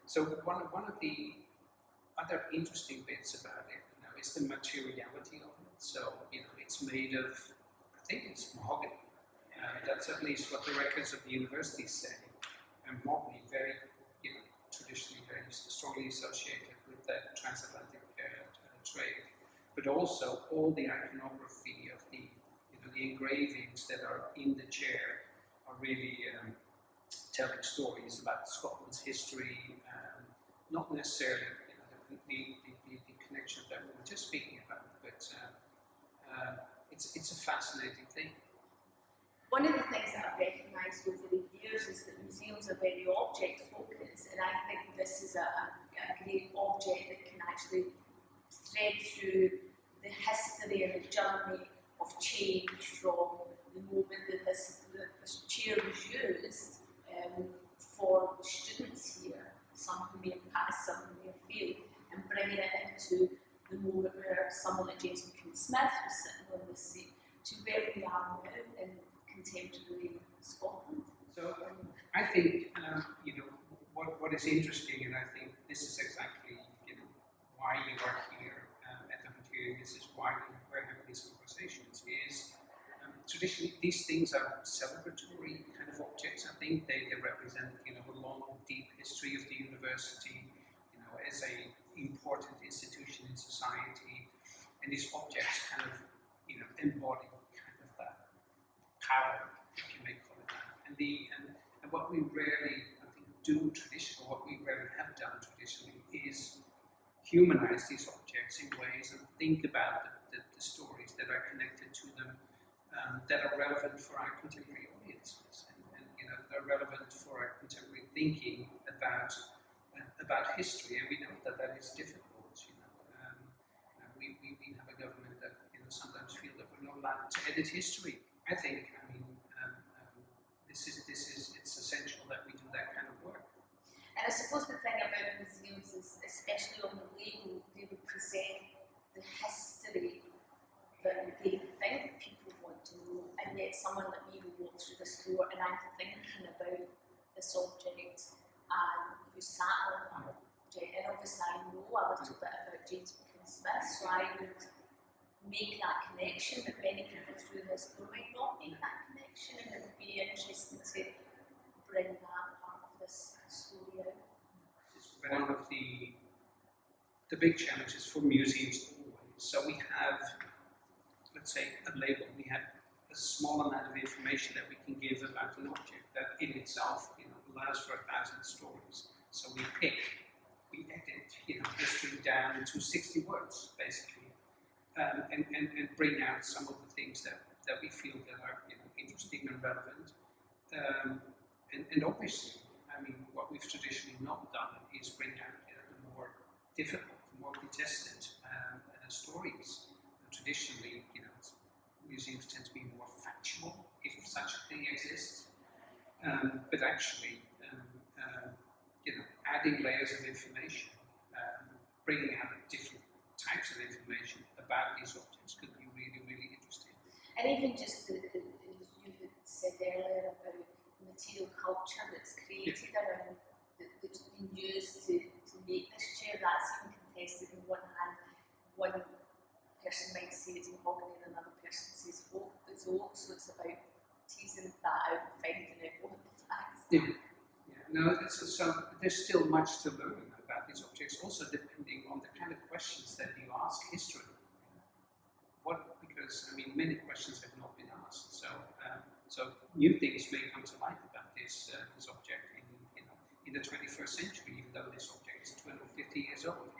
So one of the other interesting bits about it, is the materiality of it. So it's made of, I think it's mahogany. That's at least what the records of the university say. And mahogany, very traditionally very strongly associated with that transatlantic trade. But also all the iconography of the the engravings that are in the chair are really telling stories about Scotland's history, not necessarily the connection that we were just speaking about, but it's a fascinating thing. One of the things that I've recognised over the years is that museums are very object focused, and I think this is a great object that can actually thread through the history and the journey of change from the moment that this chair was used for the students here, some who may have passed, some who may have failed, and bringing it into the moment where someone like James McKean Smith was sitting on the seat to where we are now in contemporary Scotland. So I think what is interesting, and I think this is exactly why you are here at the Hunterian. This is why we're having these conversations. Is traditionally these things are celebratory kind of objects. I think they represent a long, deep history of the university, as a important institution in society, and these objects kind of embody kind of that power, if you may call it that. And what we rarely, I think, do traditionally, what we rarely have done traditionally, is humanize these objects in ways and think about the stories that are connected to them, that are relevant for our contemporary audiences, and that are relevant for our contemporary thinking about history. And we know that is difficult. We have a government that sometimes feel that we're not allowed to edit history. I think it's essential that we do that kind of work. And I suppose the thing about museums is, especially on the label, they would present the history that they think people want to know, and yet someone like me will walk through the store and I'm thinking about this object and who sat on that object, and obviously I know a little bit about James McKean Smith, so I would make that connection, but many people through this might not make that connection, and it would be interesting to bring that part of this story out. One of the big challenges for museums always. So we have, let's say, a label. We have a small amount of information that we can give about an object that in itself allows for 1,000 stories. So we edit history down to 60 words basically, and bring out some of the things that we feel that are interesting and relevant. And obviously, what we've traditionally not done is bring out the more difficult, the more contested stories. Traditionally, museums tend to be more factual, if such a thing exists. But actually, adding layers of information, bringing out different types of information about these objects could be really, really interesting. And even just as you had said earlier about material culture that's created around, that's been used to make this chair, that's even contested. On one hand, one person might say it's mahogany and another person says it's oak, so it's about teasing that out and finding out what the facts are. No, so there's still much to learn about these objects, also depending on the kind of questions that you ask history. Because many questions have not been asked, so new things may come to light about this object in the 21st century, even though this object is 250 years old.